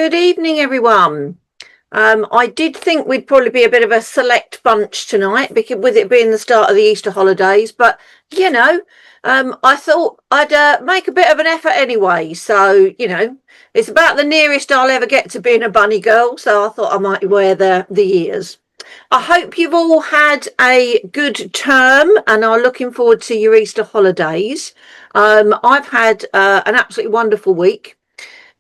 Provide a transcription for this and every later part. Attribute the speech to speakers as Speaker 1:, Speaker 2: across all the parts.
Speaker 1: Good evening, everyone. I did think we'd probably be a bit of a select bunch tonight, because with it being the start of the Easter holidays, but I thought I'd make a bit of an effort anyway. So, it's about the nearest I'll ever get to being a bunny girl, so I thought I might wear the ears. I hope you've all had a good term and are looking forward to your Easter holidays. I've had an absolutely wonderful week.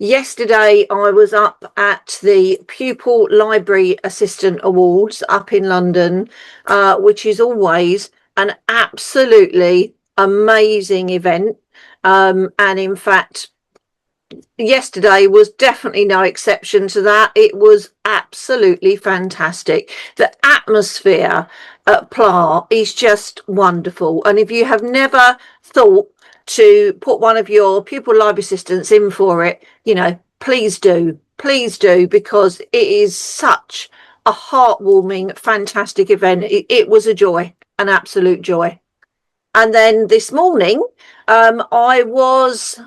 Speaker 1: Yesterday, I was up at the Pupil Library Assistant Awards up in London, which is always an absolutely amazing event. And in fact, yesterday was definitely no exception to that. It was absolutely fantastic. The atmosphere at PLA is just wonderful. And if you have never thought to put one of your pupil library assistants in for it, please do, because it is such a heartwarming, fantastic event. It was a joy, an absolute joy. And then this morning, what was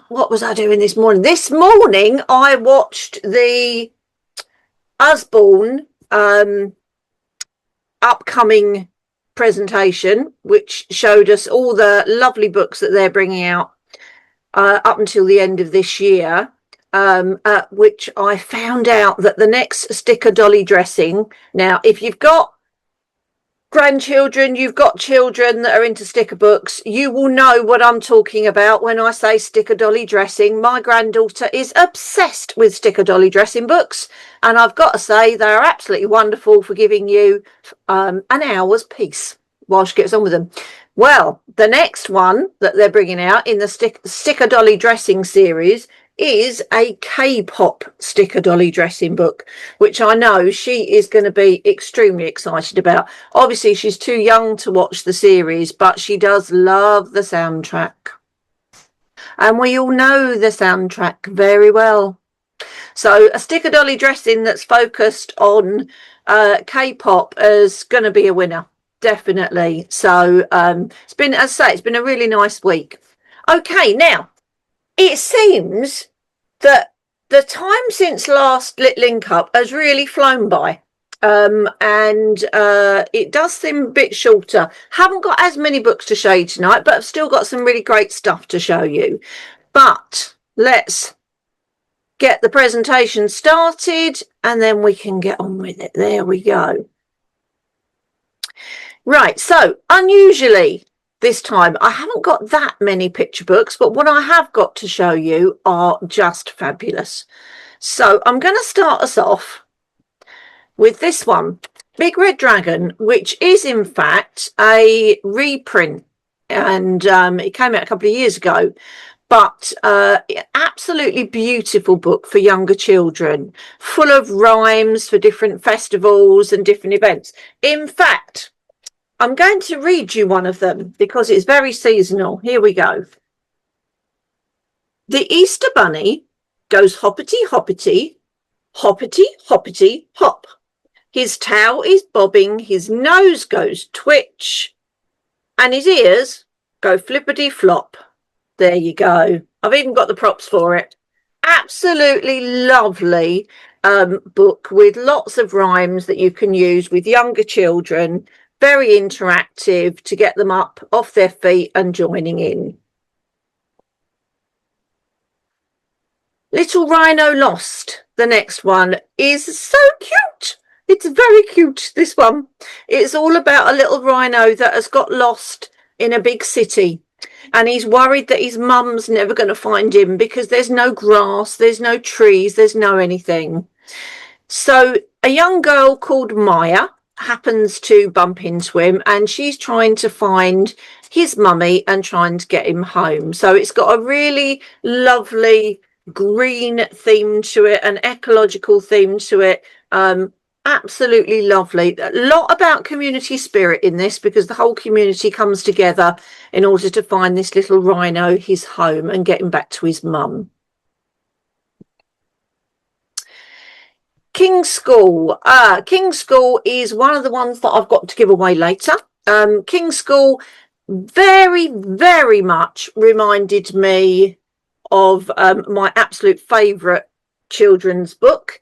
Speaker 1: I doing this morning? This morning, I watched the Usborne upcoming presentation, which showed us all the lovely books that they're bringing out up until the end of this year, which I found out that the next sticker dolly dressing. Now, if you've got grandchildren, you've got children that are into sticker books, you will know what I'm talking about when I say sticker dolly dressing. My granddaughter is obsessed with sticker dolly dressing books, and I've got to say they are absolutely wonderful for giving you an hour's peace while she gets on with them. Well, the next one that they're bringing out in the sticker dolly dressing series is a K-pop sticker dolly dressing book, which I know she is going to be extremely excited about. Obviously, she's too young to watch the series, but she does love the soundtrack. And we all know the soundtrack very well. So a sticker dolly dressing that's focused on K-pop is going to be a winner, definitely. So it's been a really nice week. Okay, now, it seems that the time since last Lit Link Up has really flown by. And it does seem a bit shorter. Haven't got as many books to show you tonight, but I've still got some really great stuff to show you. But let's get the presentation started and then we can get on with it. There we go. Right, so unusually, this time, I haven't got that many picture books, but what I have got to show you are just fabulous. So I'm going to start us off with this one, Big Red Dragon, which is in fact a reprint, and it came out a couple of years ago, but absolutely beautiful book for younger children, full of rhymes for different festivals and different events. In fact, I'm going to read you one of them because it's very seasonal. Here we go. The Easter Bunny goes hoppity, hoppity, hoppity, hoppity, hop. His tail is bobbing, his nose goes twitch, and his ears go flippity flop. There you go. I've even got the props for it. Absolutely lovely book with lots of rhymes that you can use with younger children. Very interactive to get them up off their feet and joining in. Little Rhino Lost, the next one, is so cute. It's very cute, this one. It's all about a little rhino that has got lost in a big city. And he's worried that his mum's never going to find him because there's no grass, there's no trees, there's no anything. So a young girl called Maya happens to bump into him, and she's trying to find his mummy and trying to get him home. So it's got a really lovely green theme to it, an ecological theme to it. Absolutely lovely. A lot about community spirit in this, because the whole community comes together in order to find this little rhino his home and get him back to his mum. King's School. King's School is one of the ones that I've got to give away later. King's School very, very much reminded me of my absolute favourite children's book,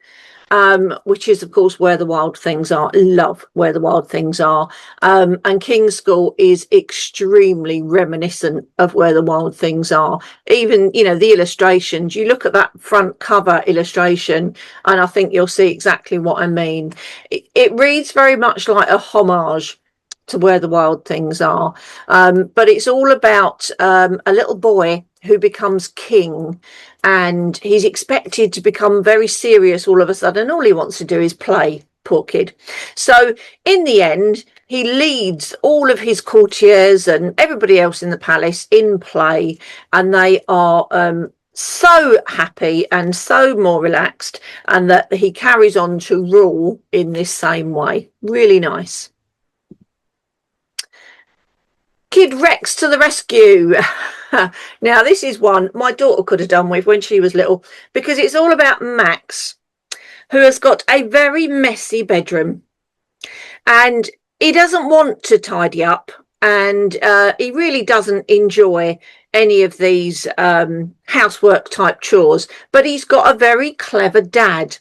Speaker 1: which is, of course, Where the Wild Things Are. Love Where the Wild Things Are. And King's School is extremely reminiscent of Where the Wild Things Are. Even, you know, the illustrations, you look at that front cover illustration, and I think you'll see exactly what I mean. It reads very much like a homage to Where the Wild Things Are. But it's all about a little boy who becomes king, and he's expected to become very serious all of a sudden. All he wants to do is play, poor kid. So in the end, he leads all of his courtiers and everybody else in the palace in play, and they are so happy and so more relaxed, and that he carries on to rule in this same way. Really nice. Kid Rex to the rescue. Now, this is one my daughter could have done with when she was little, because it's all about Max, who has got a very messy bedroom, and he doesn't want to tidy up, and he really doesn't enjoy any of these housework type chores, but he's got a very clever dad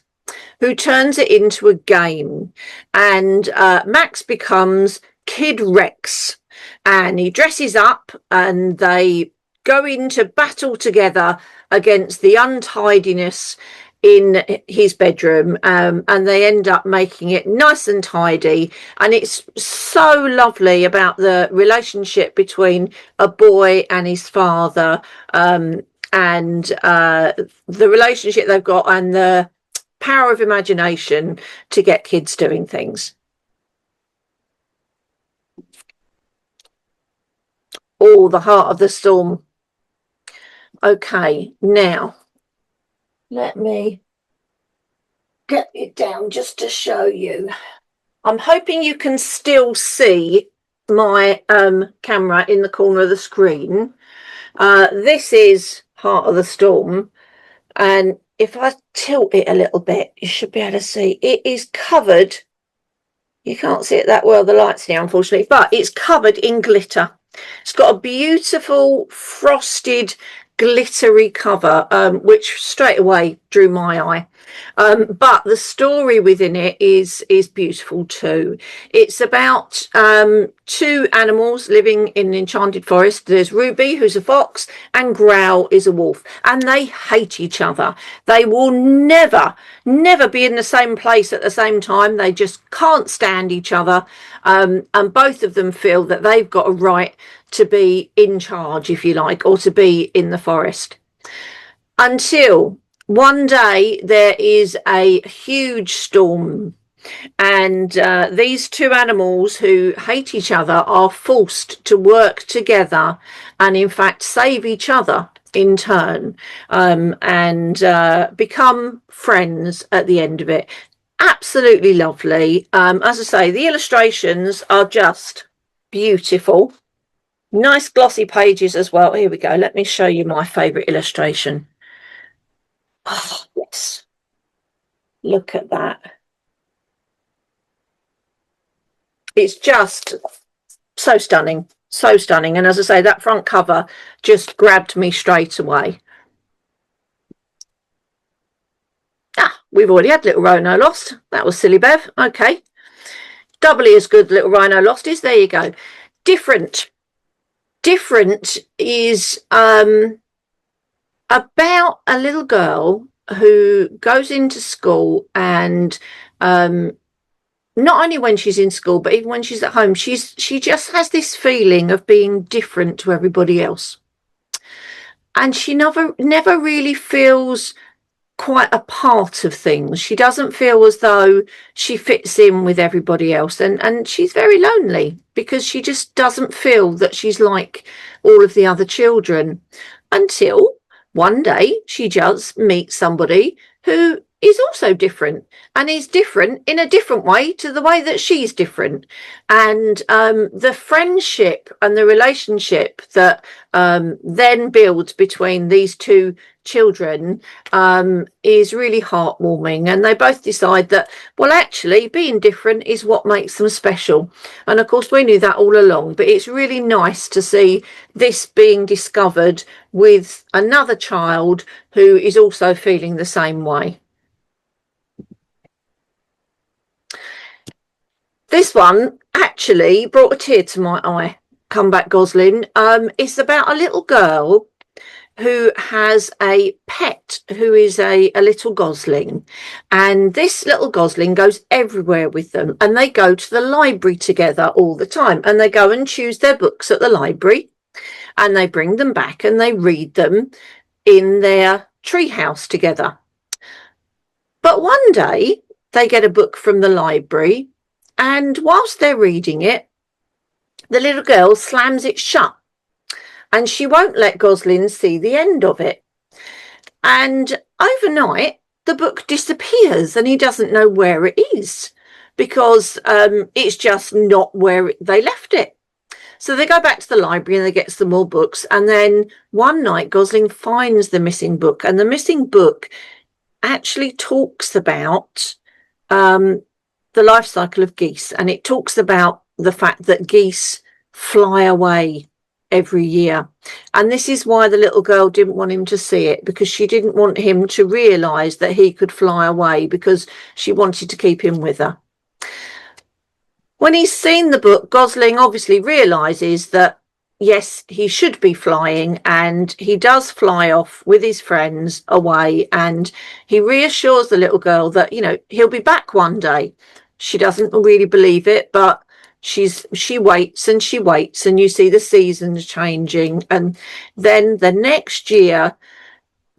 Speaker 1: who turns it into a game, and Max becomes Kid Rex, and he dresses up and they go into battle together against the untidiness in his bedroom, and they end up making it nice and tidy. And it's so lovely about the relationship between a boy and his father, and the relationship they've got, and the power of imagination to get kids doing things. Oh, The Heart of the Storm. Okay, now let me get it down just to show you. I'm hoping you can still see my camera in the corner of the screen. This is Heart of the Storm, and if I tilt it a little bit, you should be able to see it is covered. You can't see it that well, the light's here, unfortunately, but it's covered in glitter. It's got a beautiful frosted glittery cover, which straight away drew my eye. But the story within it is beautiful too. It's about two animals living in an enchanted forest. There's Ruby, who's a fox, and Growl is a wolf, and they hate each other. They will never be in the same place at the same time. They just can't stand each other, and both of them feel that they've got a right to be in charge, if you like, or to be in the forest. Until one day there is a huge storm, and these two animals who hate each other are forced to work together and in fact save each other in turn, and become friends at the end of it. Absolutely lovely. As I say, the illustrations are just beautiful. Nice glossy pages as well. Here we go. Let me show you my favourite illustration. Oh, yes. Look at that. It's just so stunning. So stunning. And as I say, that front cover just grabbed me straight away. We've already had Little Rhino Lost. That was silly, Bev. Okay. Doubly as good Little Rhino Lost is. There you go. Different is about a little girl who goes into school, and not only when she's in school, but even when she's at home, she just has this feeling of being different to everybody else, and she never really feels quite a part of things. She doesn't feel as though she fits in with everybody else, and she's very lonely because she just doesn't feel that she's like all of the other children, until one day she does meet somebody who is also different, and is different in a different way to the way that she's different. And the friendship and the relationship that then builds between these two children is really heartwarming. And they both decide that, well, actually being different is what makes them special. And of course we knew that all along, but it's really nice to see this being discovered with another child who is also feeling the same way. This one actually brought a tear to my eye. Come Back Gosling. It's about a little girl who has a pet who is a little gosling, and this little gosling goes everywhere with them, and they go to the library together all the time, and they go and choose their books at the library, and they bring them back and they read them in their treehouse together. But one day they get a book from the library, and whilst they're reading it, the little girl slams it shut, and she won't let Gosling see the end of it. And overnight, the book disappears, and he doesn't know where it is, because it's just not where they left it. So they go back to the library and they get some more books. And then one night, Gosling finds the missing book, and the missing book actually talks about the life cycle of geese. And it talks about the fact that geese fly away every year. And this is why the little girl didn't want him to see it, because she didn't want him to realise that he could fly away, because she wanted to keep him with her. When he's seen the book, Gosling obviously realises that, yes, he should be flying, and he does fly off with his friends away, and he reassures the little girl that, you know, he'll be back one day. She doesn't really believe it, but she waits and she waits, and you see the seasons changing. And then the next year,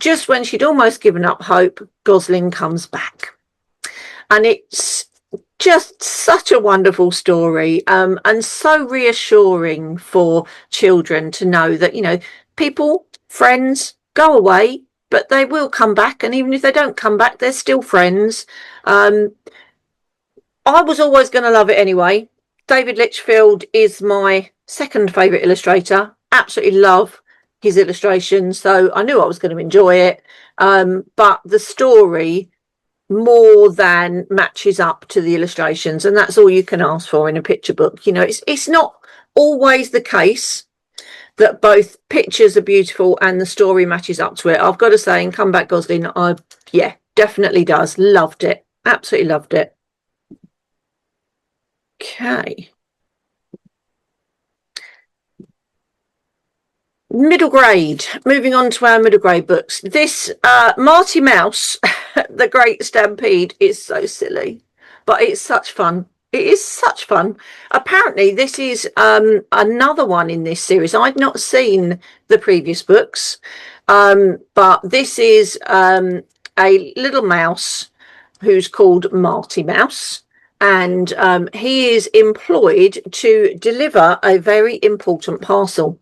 Speaker 1: just when she'd almost given up hope, Gosling comes back. And it's just such a wonderful story, and so reassuring for children to know that, you know, people, friends go away, but they will come back, and even if they don't come back, they're still friends. I was always going to love it anyway. David Litchfield is my second favourite illustrator. Absolutely love his illustrations, so I knew I was going to enjoy it. But the story more than matches up to the illustrations, and that's all you can ask for in a picture book. You know, it's not always the case that both pictures are beautiful and the story matches up to it. I've got to say, in Come Back Gosling, yeah, definitely does. Loved it. Absolutely loved it. Okay. Middle grade. Moving on to our middle grade books. This Marty Mouse, The Great Stampede, is so silly, but it's such fun. It is such fun. Apparently, this is another one in this series. I'd not seen the previous books, but this is a little mouse who's called Marty Mouse. And he is employed to deliver a very important parcel.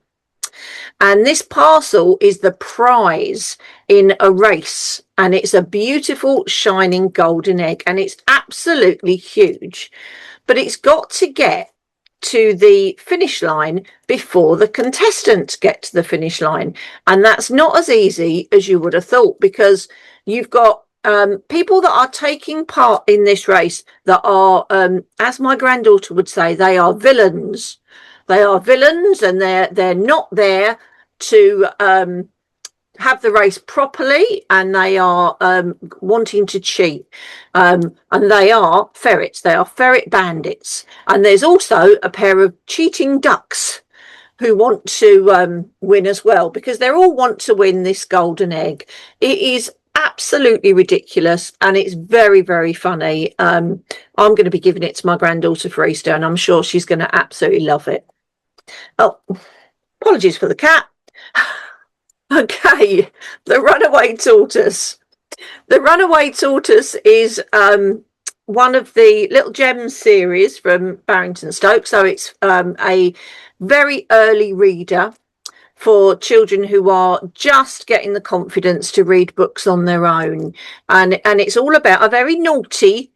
Speaker 1: And this parcel is the prize in a race. And it's a beautiful, shining golden egg. And it's absolutely huge. But it's got to get to the finish line before the contestants get to the finish line. And that's not as easy as you would have thought, because you've got people that are taking part in this race that are, as my granddaughter would say, they are villains. They are villains, and they're not there to have the race properly, and they are wanting to cheat. And they are ferrets. They are ferret bandits. And there's also a pair of cheating ducks who want to win as well, because they all want to win this golden egg. It is absolutely ridiculous, and it's very, very funny. I'm going to be giving it to my granddaughter for Easter, and I'm sure she's going to absolutely love it. Oh, apologies for the cat. Okay, The Runaway Tortoise. The Runaway Tortoise is one of the Little Gems series from Barrington Stoke, so it's a very early reader for children who are just getting the confidence to read books on their own. And it's all about a very naughty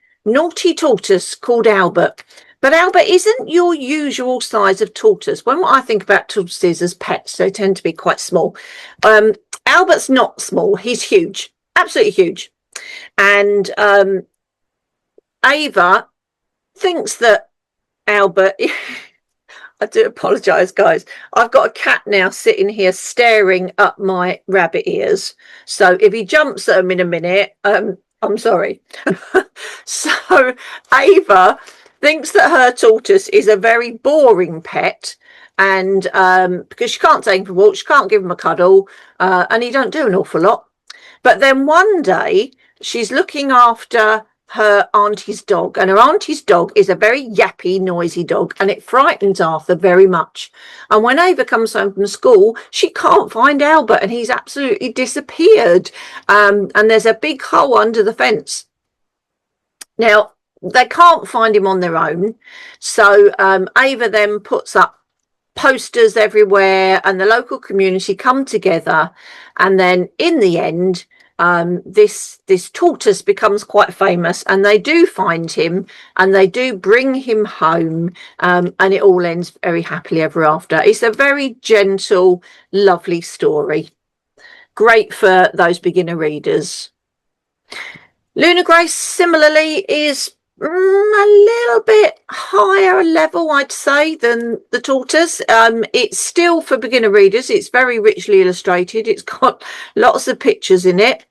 Speaker 1: tortoise called Albert. But Albert isn't your usual size of tortoise. When I think about tortoises as pets, they tend to be quite small. Albert's not small. He's huge, absolutely huge. And Ava thinks that Albert... I do apologise, guys. I've got a cat now sitting here staring up my rabbit ears. So if he jumps at them in a minute, I'm sorry. So Ava thinks that her tortoise is a very boring pet, and because she can't take him for walks, she can't give him a cuddle, and he don't do an awful lot. But then one day she's looking after her auntie's dog, and her auntie's dog is a very yappy, noisy dog, and it frightens Arthur very much. And when Ava comes home from school, she can't find Albert, and he's absolutely disappeared. And there's a big hole under the fence. Now, they can't find him on their own, so Ava then puts up posters everywhere, and the local community come together, and then in the end, this tortoise becomes quite famous, and they do find him and they do bring him home, and it all ends very happily ever after. It's a very gentle, lovely story, great for those beginner readers. Luna Grace similarly is a little bit higher level, I'd say, than the tortoise. It's still for beginner readers. It's very richly illustrated. It's got lots of pictures in it,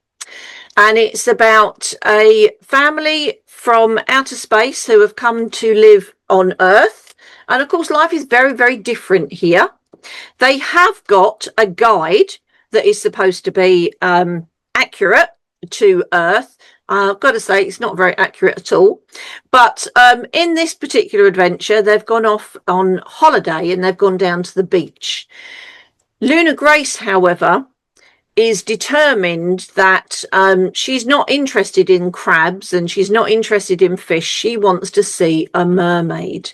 Speaker 1: and it's about a family from outer space who have come to live on Earth. And of course, life is very, very different here. They have got a guide that is supposed to be accurate to Earth. I've got to say, it's not very accurate at all. But in this particular adventure, they've gone off on holiday and they've gone down to the beach. Luna Grace, however, is determined that she's not interested in crabs and she's not interested in fish. She wants to see a mermaid.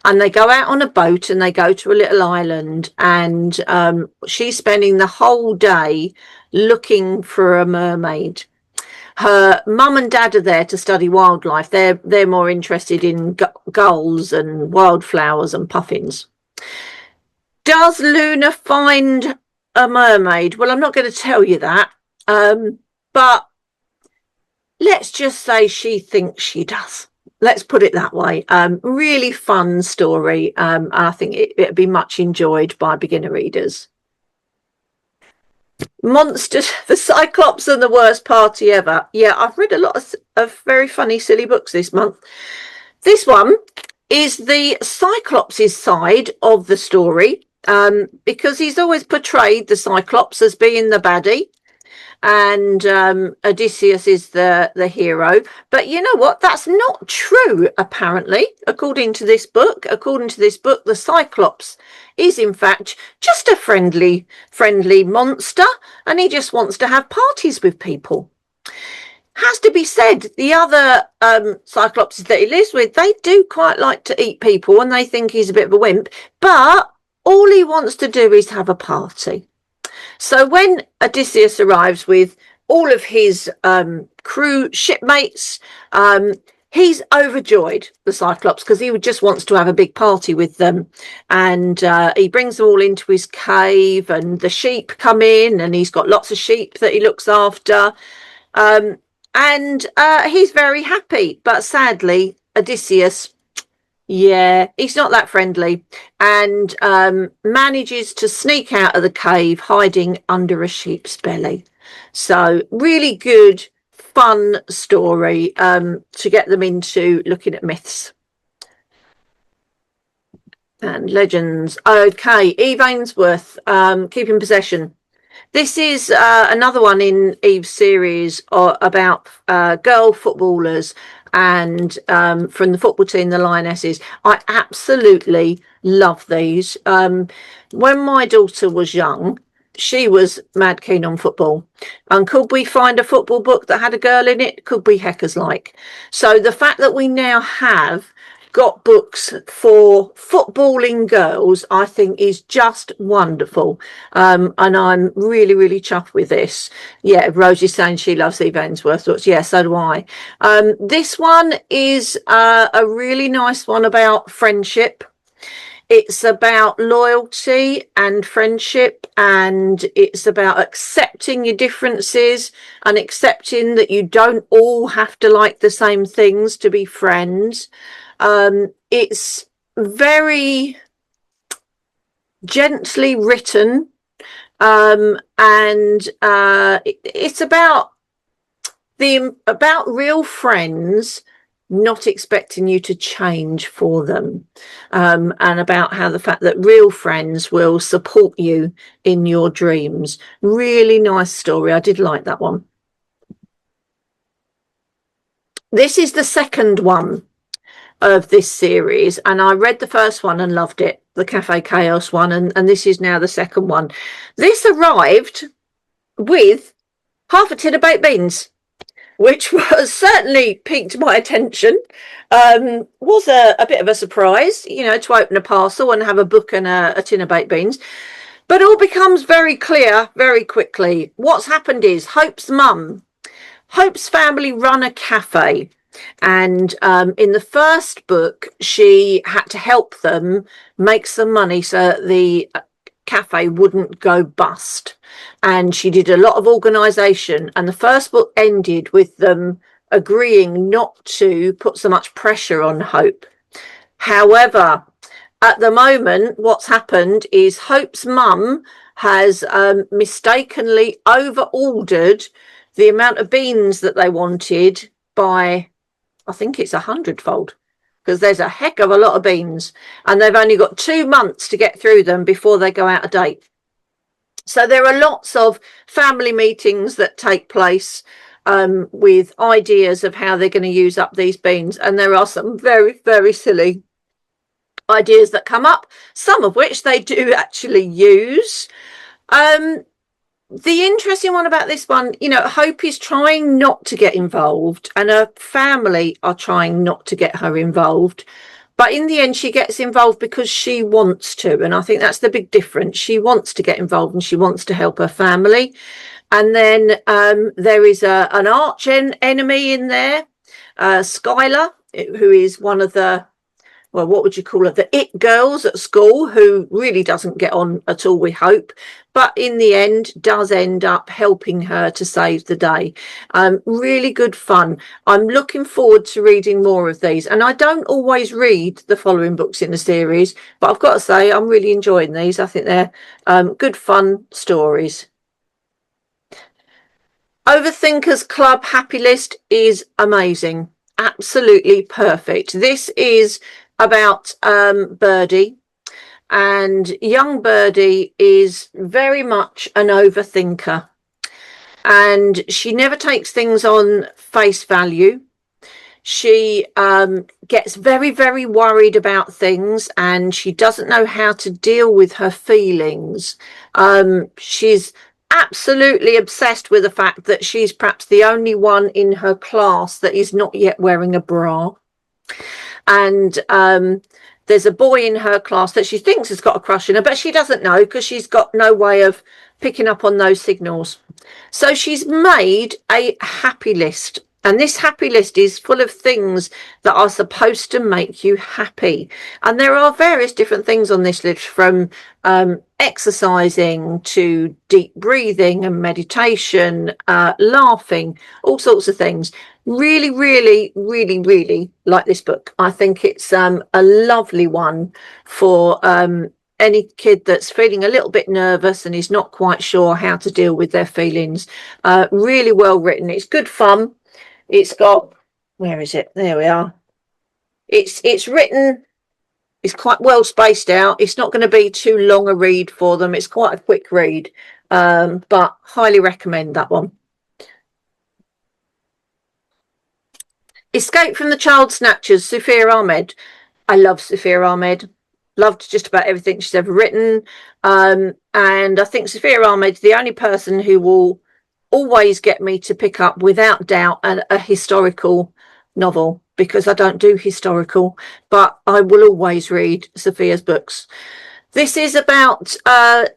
Speaker 1: And they go out on a boat and they go to a little island, and she's spending the whole day looking for a mermaid. Her mum and dad are there to study wildlife. They're more interested in gulls and wildflowers and puffins. Does Luna find a mermaid? Well, I'm not going to tell you that, but let's just say she thinks she does. Let's put it that way. Really fun story. And I think it'd be much enjoyed by beginner readers. Monsters, the Cyclops and the Worst Party Ever. Yeah, I've read a lot of very funny, silly books this month. This one is the Cyclops' side of the story, because he's always portrayed the Cyclops as being the baddie, and Odysseus is the hero. But you know what? That's not true, apparently, according to this book. According to this book, the Cyclops is in fact just a friendly monster, and he just wants to have parties with people. Has to be said, the other Cyclopses that he lives with, they do quite like to eat people, and they think he's a bit of a wimp, but all he wants to do is have a party. So when Odysseus arrives with all of his crew shipmates, he's overjoyed, the Cyclops, because he just wants to have a big party with them. And he brings them all into his cave, and the sheep come in, and he's got lots of sheep that he looks after. And he's very happy. But sadly, Odysseus, yeah, he's not that friendly, and manages to sneak out of the cave hiding under a sheep's belly. So really good, fun story to get them into looking at myths and legends. Okay, Eve Ainsworth, Keeping Possession. This is another one in Eve's series about girl footballers, and from the football team, the Lionesses. I absolutely love these. When my daughter was young, she was mad keen on football, and could we find a football book that had a girl in it? Could we heckers like? So the fact that we now have got books for footballing girls, I think is just wonderful. And I'm really, really chuffed with this. Yeah, Rosie's saying she loves Eve Ensworth books. Yeah, so do I. This one is a really nice one about friendship. It's about loyalty and friendship, and it's about accepting your differences and accepting that you don't all have to like the same things to be friends. It's very gently written, and it's about real friends not expecting you to change for them, and about how the fact that real friends will support you in your dreams. Really nice story. I did like that one. This is the second one of this series, and I read the first one and loved it, the Cafe Chaos one, and this is now the second one. This arrived with half a tin of baked beans, which was certainly piqued my attention. Was a bit of a surprise, you know, to open a parcel and have a book and a tin of baked beans. But it all becomes very clear very quickly. What's happened is Hope's family run a cafe. And in the first book, she had to help them make some money so the cafe wouldn't go bust, and she did a lot of organisation, and the first book ended with them agreeing not to put so much pressure on Hope. However, at the moment, what's happened is Hope's mum has mistakenly over-ordered the amount of beans that they wanted by, I think it's 100-fold, because there's a heck of a lot of beans, and they've only got 2 months to get through them before they go out of date. So there are lots of family meetings that take place with ideas of how they're going to use up these beans, and there are some very, very silly ideas that come up, some of which they do actually use. The interesting one about this one, you know, Hope is trying not to get involved, and her family are trying not to get her involved. But in the end, she gets involved because she wants to. And I think that's the big difference. She wants to get involved and she wants to help her family. And then there is an arch enemy in there, Skylar, who is one of the, well, what would you call her? The it girls at school, who really doesn't get on at all with Hope, but in the end does end up helping her to save the day. Really good fun. I'm looking forward to reading more of these. And I don't always read the following books in the series, but I've got to say I'm really enjoying these. I think they're good fun stories. Overthinkers Club Happy List is amazing. Absolutely perfect. This is about Birdie, and young Birdie is very much an overthinker, and she never takes things on face value. She gets very, very worried about things, and she doesn't know how to deal with her feelings. She's absolutely obsessed with the fact that she's perhaps the only one in her class that is not yet wearing a bra. And there's a boy in her class that she thinks has got a crush on her, but she doesn't know because she's got no way of picking up on those signals. So she's made a happy list. And this happy list is full of things that are supposed to make you happy. And there are various different things on this list, from exercising to deep breathing and meditation, laughing, all sorts of things. Really, really, really, really like this book. I think it's a lovely one for any kid that's feeling a little bit nervous and is not quite sure how to deal with their feelings. Really well written. It's good fun. It's got, where is it? There we are. It's written, it's quite well spaced out. It's not going to be too long a read for them. It's quite a quick read, but highly recommend that one. Escape from the Child Snatchers, Sophia Ahmed. I love Sophia Ahmed. Loved just about everything she's ever written. And I think Sophia Ahmed's the only person who will always get me to pick up, without doubt, a historical novel. because I don't do historical, but I will always read Sophia's books. This is about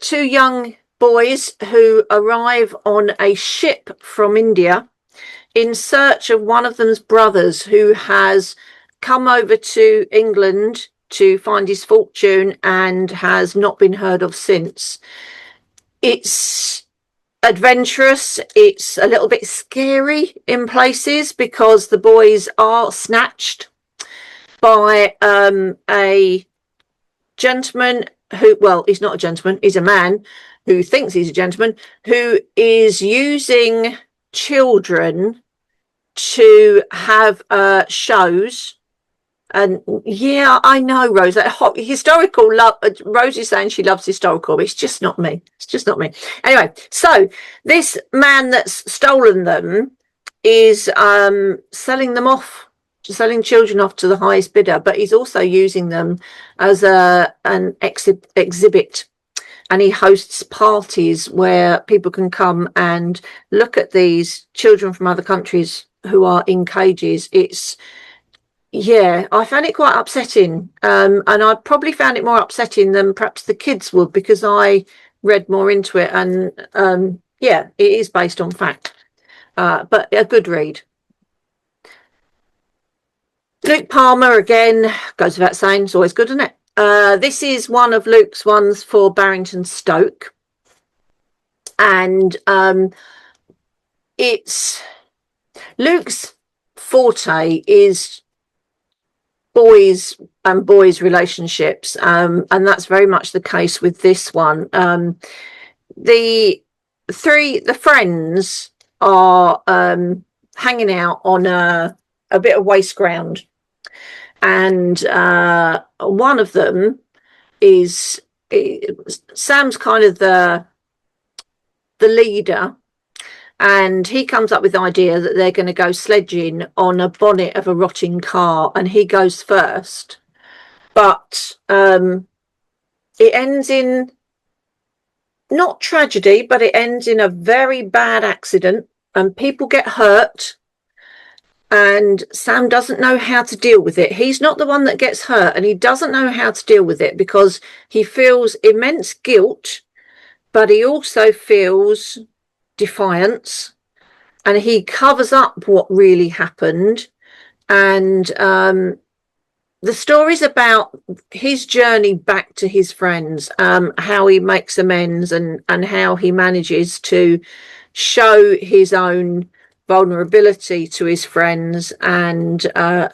Speaker 1: two young boys who arrive on a ship from India in search of one of them's brothers who has come over to England to find his fortune and has not been heard of since. It's adventurous. It's a little bit scary in places because the boys are snatched by a gentleman who, well, he's not a gentleman, he's a man who thinks he's a gentleman, who is using children to have shows. And yeah, I know, Rose, that historical love. Rose is saying she loves historical, but it's just not me. It's just not me. Anyway, so this man that's stolen them is selling them off, selling children off to the highest bidder, but he's also using them as an exhibit. And he hosts parties where people can come and look at these children from other countries who are in cages. Yeah, I found it quite upsetting. And I probably found it more upsetting than perhaps the kids would, because I read more into it. And yeah, it is based on fact, but a good read. Luke Palmer, again, goes without saying, it's always good, isn't it? This is one of Luke's ones for Barrington Stoke. And it's Luke's forte is boys and boys relationships, and that's very much the case with this one. The friends are hanging out on a bit of waste ground, and one of them is Sam's kind of the leader. And he comes up with the idea that they're going to go sledging on a bonnet of a rotting car, and he goes first. But it ends in not tragedy, but it ends in a very bad accident, and people get hurt. And Sam doesn't know how to deal with it. He's not the one that gets hurt, and he doesn't know how to deal with it because he feels immense guilt, but he also feels defiance, and he covers up what really happened. And the story's about his journey back to his friends, how he makes amends, and how he manages to show his own vulnerability to his friends and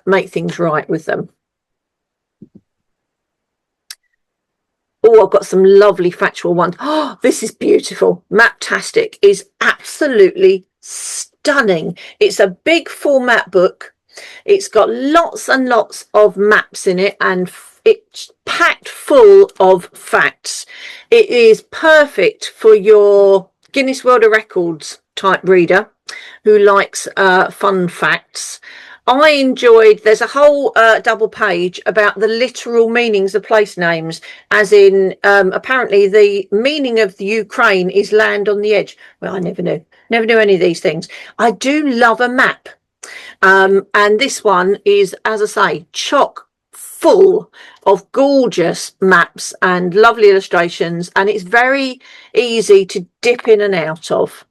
Speaker 1: make things right with them. Oh, I've got some lovely factual ones. Oh, this is beautiful. Maptastic is absolutely stunning. It's a big format book. It's got lots and lots of maps in it, and it's packed full of facts. It is perfect for your Guinness World of Records type reader who likes fun facts. I enjoyed, there's a whole double page about the literal meanings of place names, as in apparently the meaning of the Ukraine is land on the edge. Well, I never knew any of these things. I do love a map. And this one is, as I say, chock full of gorgeous maps and lovely illustrations, and it's very easy to dip in and out of.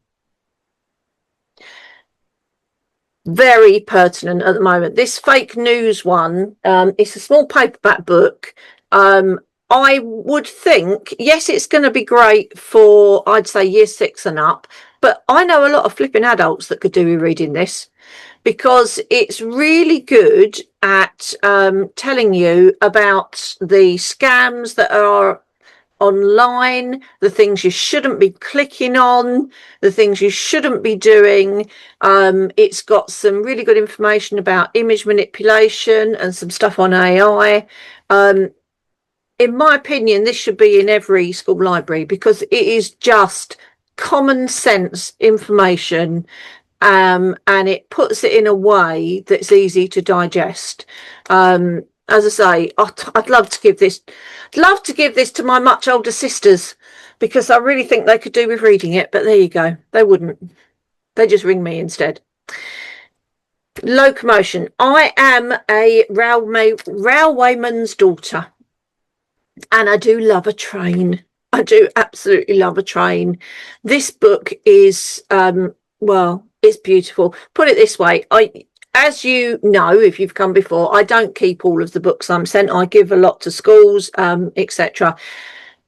Speaker 1: Very pertinent at the moment. This fake news one, it's a small paperback book. I would think, yes, it's going to be great for, I'd say, year 6 and up, but I know a lot of flipping adults that could do with reading this, because it's really good at telling you about the scams that are online, the things you shouldn't be clicking on, the things you shouldn't be doing. It's got some really good information about image manipulation and some stuff on AI. In my opinion, this should be in every school library because it is just common sense information, and it puts it in a way that's easy to digest. As I say, I'd love to give this to my much older sisters, because I really think they could do with reading it, but there you go. They wouldn't. They just ring me instead. Locomotion. I am a railwayman's daughter, and I do love a train. I do absolutely love a train. This book is, well, it's beautiful. Put it this way, as you know, if you've come before, I don't keep all of the books I'm sent. I give a lot to schools, etc.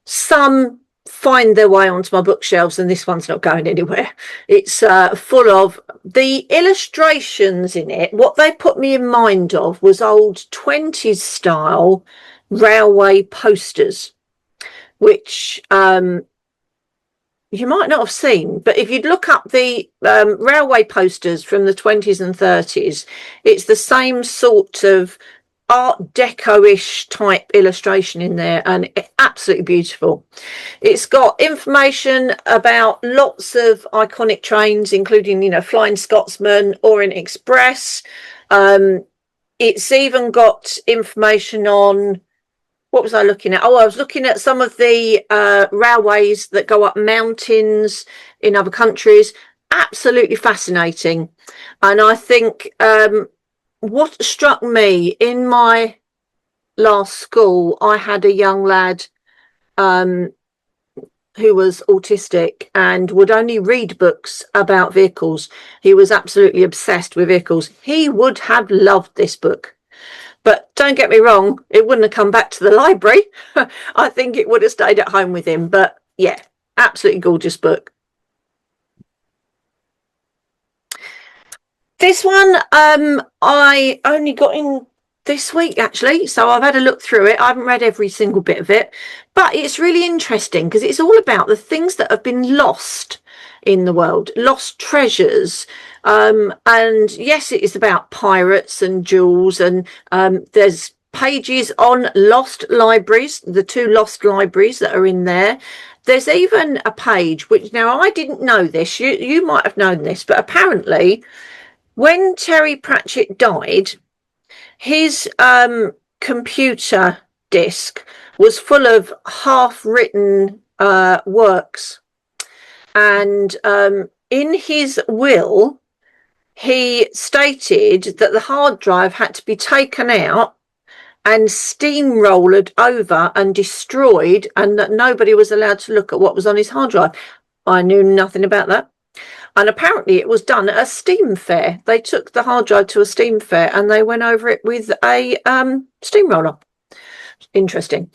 Speaker 1: Some find their way onto my bookshelves, and this one's not going anywhere. It's full of the illustrations in it. What they put me in mind of was old 20s style railway posters, which you might not have seen, but if you'd look up the railway posters from the 20s and 30s, it's the same sort of Art Deco-ish type illustration in there, and it's absolutely beautiful. It's got information about lots of iconic trains, including, you know, Flying Scotsman, Orient Express. It's even got information on, what was I looking at? Oh, I was looking at some of the railways that go up mountains in other countries. Absolutely fascinating. And I think what struck me in my last school, I had a young lad who was autistic and would only read books about vehicles. He was absolutely obsessed with vehicles. He would have loved this book. But don't get me wrong, it wouldn't have come back to the library. I think it would have stayed at home with him. But yeah, absolutely gorgeous book. This one I only got in this week, actually, so I've had a look through it. I haven't read every single bit of it, but it's really interesting because it's all about the things that have been lost in the world, lost treasures. And yes, it is about pirates and jewels, and there's pages on lost libraries, the 2 lost libraries that are in there. There's even a page which, now I didn't know this, you might have known this, but apparently when Terry Pratchett died, his computer disk was full of half-written works, and in his will he stated that the hard drive had to be taken out and steamrolled over and destroyed, and that nobody was allowed to look at what was on his hard drive. I knew nothing about that. And apparently it was done at a steam fair. They took the hard drive to a steam fair and they went over it with a steamroller. Interesting.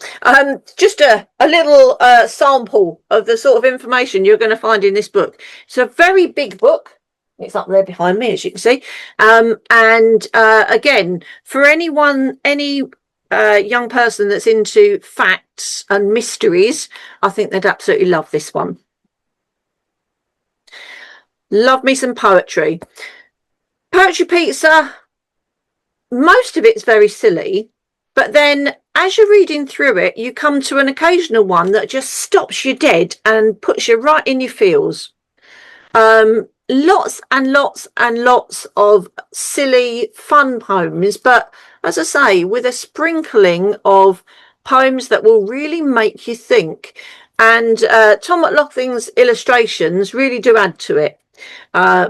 Speaker 1: Just a little sample of the sort of information you're going to find in this book. It's a very big book. It's up there behind me, as you can see. And again, for any young person that's into facts and mysteries, I think they'd absolutely love this one. Love me some poetry. Poetry Pizza, most of it's very silly, but then as you're reading through it, you come to an occasional one that just stops you dead and puts you right in your feels. Lots and lots and lots of silly, fun poems, but as I say, with a sprinkling of poems that will really make you think. And Tom McLaughlin's illustrations really do add to it.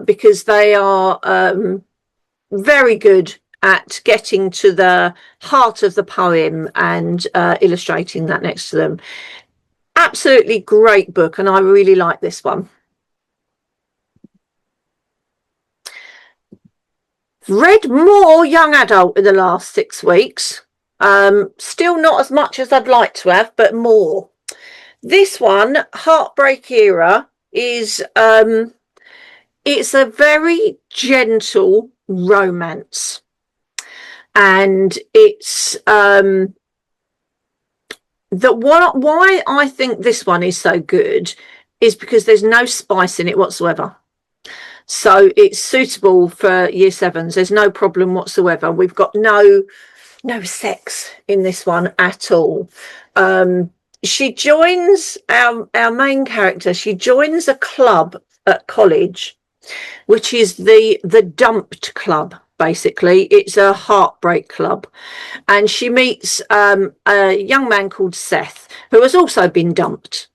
Speaker 1: Because they are very good at getting to the heart of the poem and illustrating that next to them. Absolutely great book, and I really like this one. Read more young adult in the last 6 weeks. Still not as much as I'd like to have, but more. This one, Heartbreak Era, is it's a very gentle romance, and it's why I think this one is so good is because there's no spice in it whatsoever. So it's suitable for year 7s. There's no problem whatsoever. We've got no sex in this one at all. She joins our main character. She joins a club at college, which is the Dumped Club. Basically, it's a heartbreak club, and she meets a young man called Seth, who has also been dumped,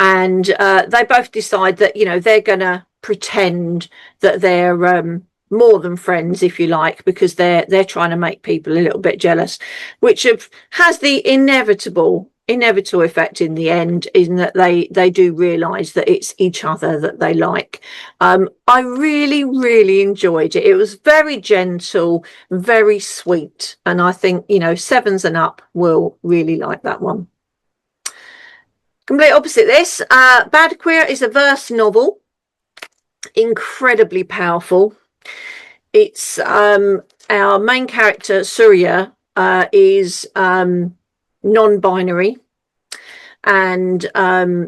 Speaker 1: and they both decide that, you know, they're gonna pretend that they're more than friends, if you like, because they're trying to make people a little bit jealous, which has the inevitable effect in the end, in that they do realize that it's each other that they like. I really enjoyed it. It was very gentle, very sweet, and I think, you know, 7s and up will really like that one. Complete opposite this, Bad Queer is a verse novel, incredibly powerful. It's our main character, Surya, is non-binary, and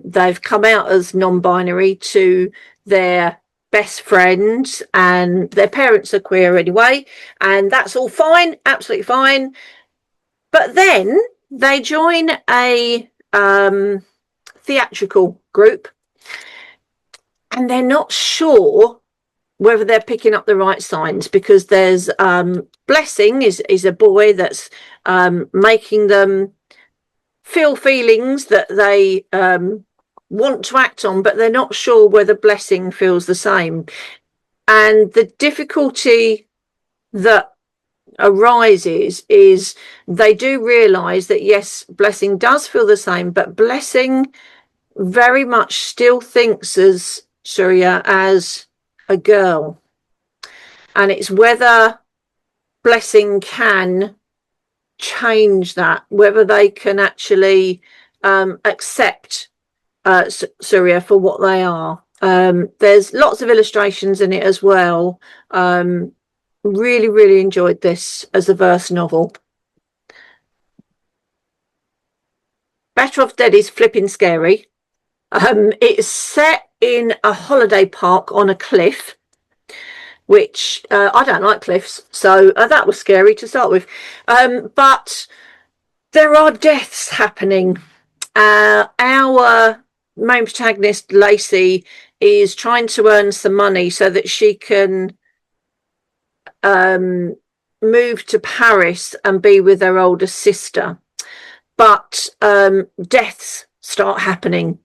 Speaker 1: they've come out as non-binary to their best friends, and their parents are queer anyway, and that's all fine, absolutely fine. But then they join a theatrical group, and they're not sure whether they're picking up the right signs, because there's Blessing is a boy that's making them feel feelings that they want to act on, but they're not sure whether Blessing feels the same. And the difficulty that arises is they do realize that, yes, Blessing does feel the same, but Blessing very much still thinks as Surya as a girl, and it's whether Blessing can change that, whether they can actually accept Surya for what they are. There's lots of illustrations in it as well. Really enjoyed this as a verse novel. Better Off Dead is flipping scary. It's set in a holiday park on a cliff, which I don't like cliffs, so that was scary to start with. But there are deaths happening. Our main protagonist, Lacey, is trying to earn some money so that she can move to Paris and be with her older sister. But deaths start happening,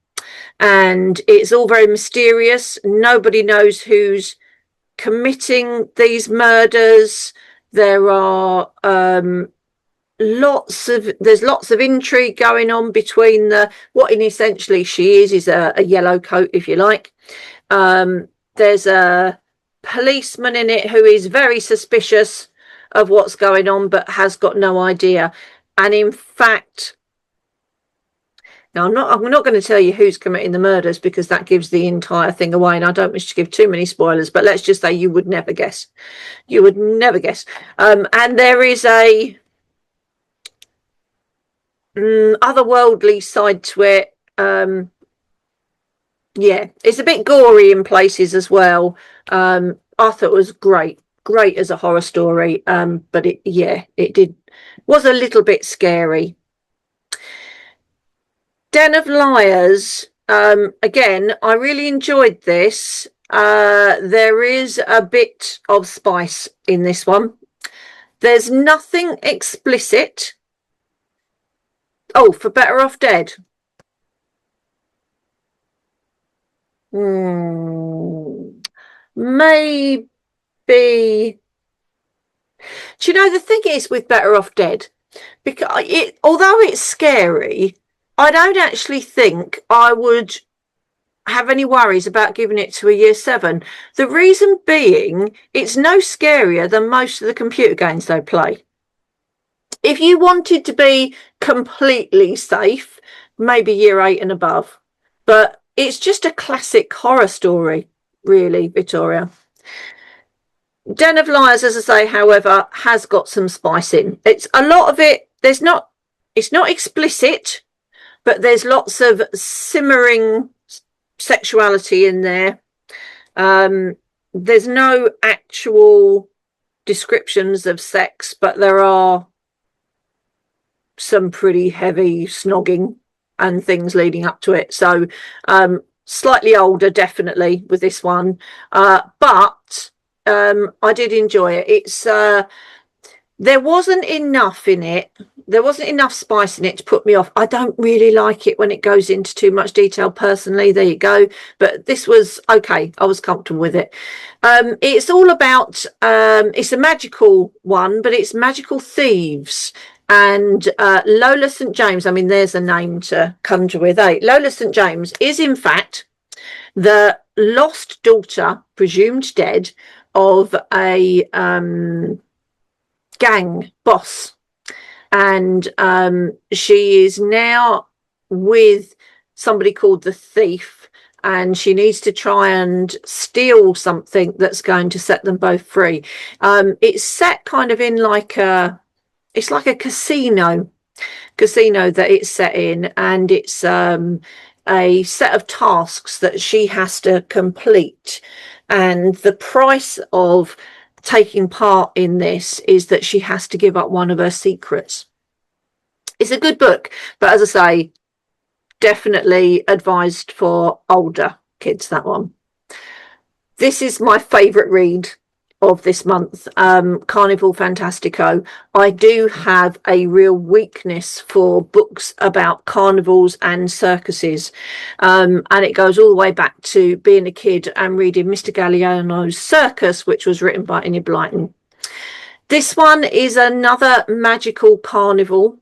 Speaker 1: and it's all very mysterious. Nobody knows who's committing these murders. There are lots of intrigue going on between what essentially she is a yellow coat, if you like. There's a policeman in it who is very suspicious of what's going on, but has got no idea. And in fact, now I'm not going to tell you who's committing the murders, because that gives the entire thing away, and I don't wish to give too many spoilers, but let's just say you would never guess. You would never guess. And there is a otherworldly side to it. Yeah, it's a bit gory in places as well. I thought it was great as a horror story, but it was a little bit scary. Den of Liars, again, I really enjoyed this. There is a bit of spice in this one. There's nothing explicit. Oh, for Better Off Dead. Maybe. Do you know, the thing is with Better Off Dead, because although it's scary, I don't actually think I would have any worries about giving it to a year 7. The reason being, it's no scarier than most of the computer games they play. If you wanted to be completely safe, maybe year 8 and above. But it's just a classic horror story, really, Victoria. Den of Liars, as I say, however, has got some spice in. It's a lot of it. It's not explicit, but there's lots of simmering sexuality in there. There's no actual descriptions of sex, but there are some pretty heavy snogging and things leading up to it. So slightly older, definitely, with this one. But I did enjoy it. It's there wasn't enough in it there wasn't enough spice in it to put me off. I don't really like it when it goes into too much detail personally. There you go. But this was okay. I was comfortable with it. It's all about, it's a magical one, but it's magical thieves. And Lola St. James, I mean, there's a name to conjure with, eh? Lola St. James is, in fact, the lost daughter, presumed dead, of a gang boss. And she is now with somebody called the Thief, and she needs to try and steal something that's going to set them both free. It's set kind of in like it's like a casino that it's set in, and it's a set of tasks that she has to complete. And the price of taking part in this is that she has to give up one of her secrets. It's a good book, but as I say, definitely advised for older kids, that one. This is my favourite read of this month, Carnival Fantastico. I do have a real weakness for books about carnivals and circuses, and it goes all the way back to being a kid and reading Mr. Galliano's Circus, which was written by Enid Blyton. This one is another magical carnival,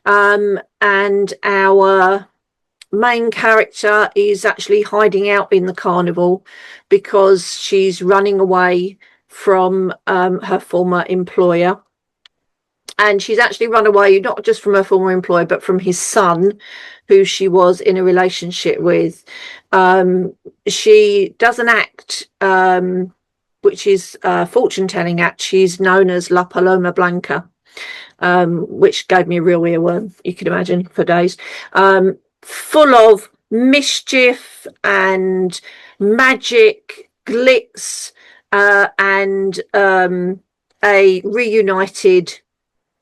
Speaker 1: and our main character is actually hiding out in the carnival because she's running away from her former employer. And she's actually run away not just from her former employer, but from his son, who she was in a relationship with. She does an act, which is a fortune-telling act. She's known as La Paloma Blanca, which gave me a real earworm, you can imagine, for days. Full of mischief and magic, glitz, and a reunited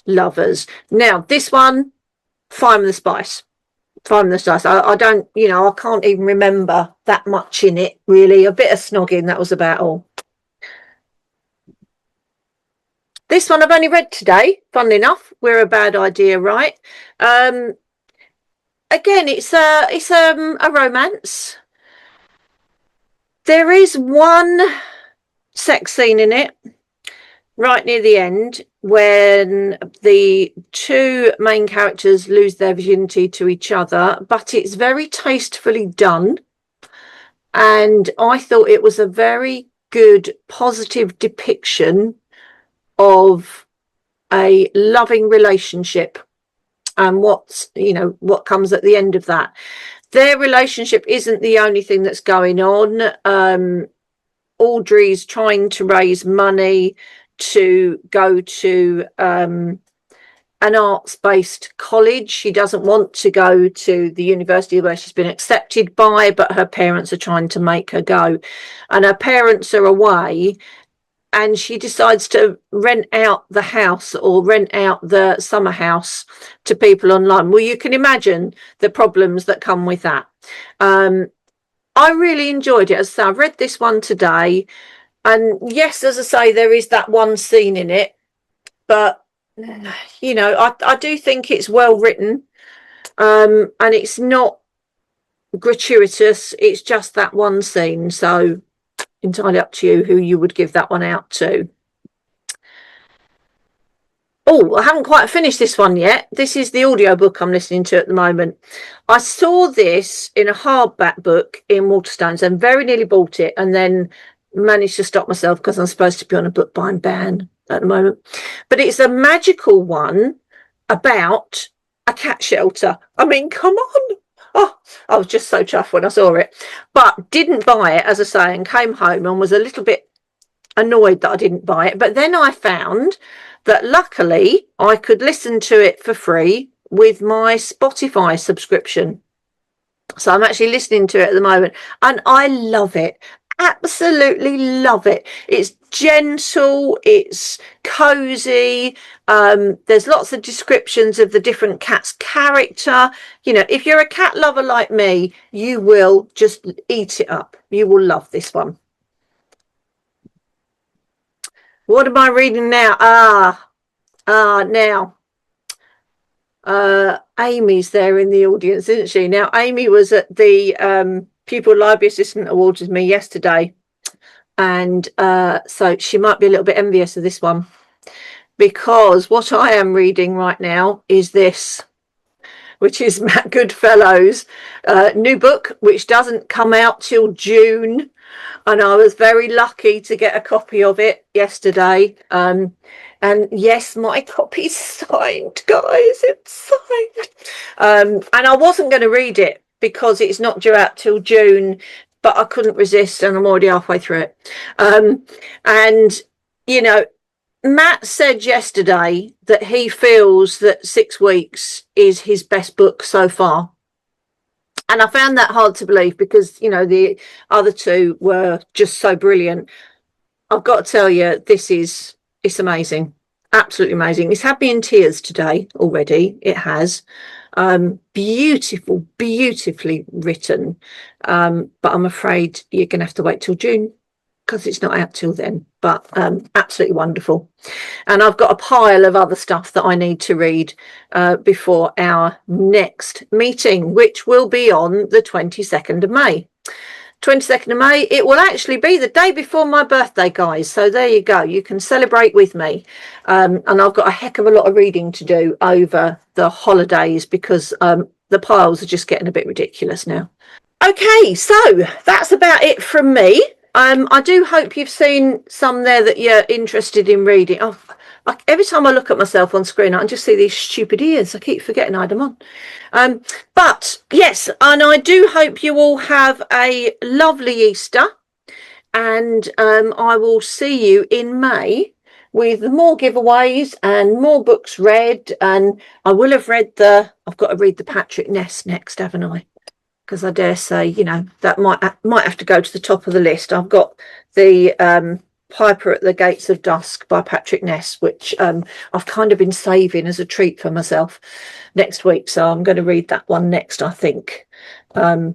Speaker 1: lovers. Now, this one, fine with the spice. Fine with the spice. I don't, I can't even remember that much in it, really. A bit of snogging, that was about all. This one I've only read today, funnily enough. We're a Bad Idea, right? Again, it's a romance. There is one sex scene in it right near the end when the two main characters lose their virginity to each other, but it's very tastefully done, and I thought it was a very good positive depiction of a loving relationship and what comes at the end of that. Their relationship isn't the only thing that's going on. Audrey's trying to raise money to go to an arts-based college. She doesn't want to go to the university where she's been accepted by, but her parents are trying to make her go. And her parents are away, and she decides to rent out the house or rent out the summer house to people online. Well, you can imagine the problems that come with that. I really enjoyed it. As I say, I've read this one today, and yes, as I say, there is that one scene in it, but I do think it's well written, and it's not gratuitous. It's just that one scene. So entirely up to you who you would give that one out to. Oh, I haven't quite finished this one yet. This is the audiobook I'm listening to at the moment. I saw this in a hardback book in Waterstones and very nearly bought it, and then managed to stop myself because I'm supposed to be on a book buying ban at the moment. But it's a magical one about a cat shelter. I mean, come on. Oh, I was just so chuffed when I saw it, but didn't buy it, as I say, and came home and was a little bit annoyed that I didn't buy it. But then I found that luckily I could listen to it for free with my Spotify subscription. So I'm actually listening to it at the moment, and I love it. Absolutely love it. It's gentle, it's cozy. There's lots of descriptions of the different cat's character. If you're a cat lover like me, you will just eat it up. You will love this one. What am I reading now? Now Amy's there in the audience, isn't she? Now, Amy was at the Pupil Library Assistant Awards with me yesterday. And so she might be a little bit envious of this one, because what I am reading right now is this, which is Matt Goodfellow's new book, which doesn't come out till June. And I was very lucky to get a copy of it yesterday. And yes, my copy's signed, guys. It's signed. And I wasn't going to read it because it's not due out till June, but I couldn't resist, and I'm already halfway through it. And, you know, Matt said yesterday that he feels that 6 weeks is his best book so far. And I found that hard to believe because, you know, the other two were just so brilliant. I've got to tell you, it's amazing. Absolutely amazing. It's had me in tears today already. It has. Beautiful, beautifully written. But I'm afraid you're going to have to wait till June because it's not out till then. But absolutely wonderful. And I've got a pile of other stuff that I need to read before our next meeting, which will be on the 22nd of May. 22nd of May, it will actually be the day before my birthday, guys. So there you go. You can celebrate with me. And I've got a heck of a lot of reading to do over the holidays because the piles are just getting a bit ridiculous now. Okay, so that's about it from me. I do hope you've seen some there that you're interested in reading. Oh, every time I look at myself on screen, I can just see these stupid ears. I keep forgetting I had them on. But yes, and I do hope you all have a lovely Easter. And I will see you in May with more giveaways and more books read. And I will have read I've got to read the Patrick Ness next, haven't I? Because I dare say, you know, that might have to go to the top of the list. I've got the Piper at the Gates of Dusk by Patrick Ness, which I've kind of been saving as a treat for myself next week. So I'm going to read that one next, I think. And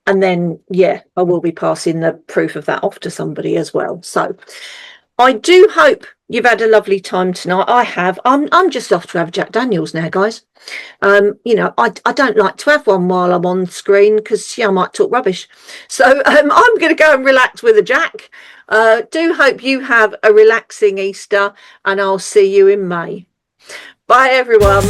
Speaker 1: then, yeah, I will be passing the proof of that off to somebody as well. So I do hope you've had a lovely time tonight. I have. I'm just off to have Jack Daniels now, guys. You know, I don't like to have one while I'm on screen because I might talk rubbish. So I'm going to go and relax with a Jack. Do hope you have a relaxing Easter, and I'll see you in May. Bye, everyone.